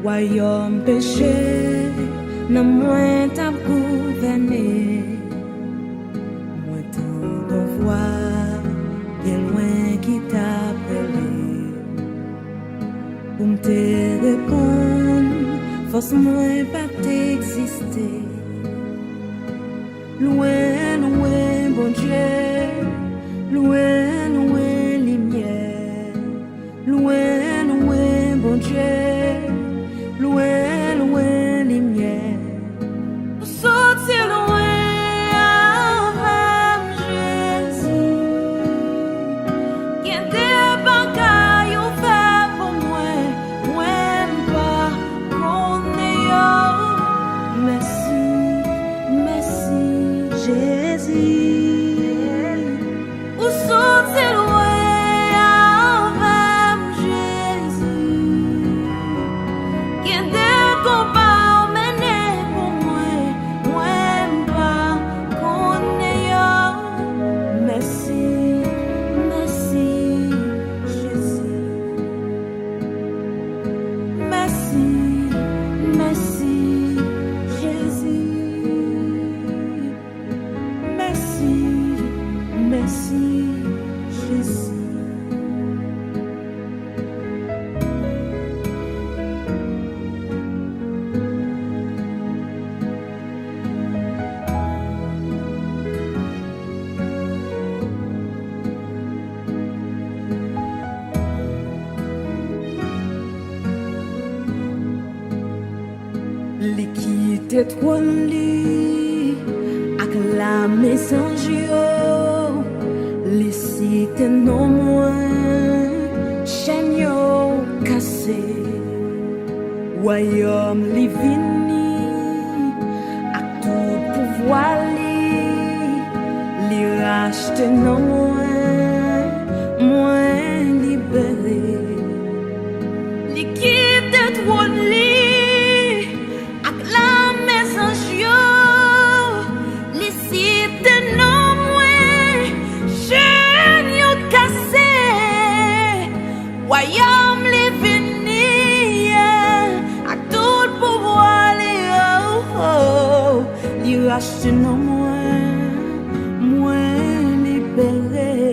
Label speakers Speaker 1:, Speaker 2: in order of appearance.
Speaker 1: Royaume péché, n'a moins t'a gouverné. Moi t'en voix, bien loin qui t'appelle. Pour me te répondre, force moi pas t'exister. Loin, loin, bon Dieu, loin, loin, lumière. Loin, loin, bon Dieu, loin, loin, lumière. Sortir loin avec Jésus. Qu'il des bagailles ou fait pour moi, moi pas connaître. Merci, merci Jésus. Ou sortir loin. L'équité trône li acclamé sans Dieu, les cités non moins chaîne yo cassé, royaume li vini à tout pouvoir li racheté non moins libéré. L'équité trône li Royaume les vini à tout pouvoir les racheter non moins libéré.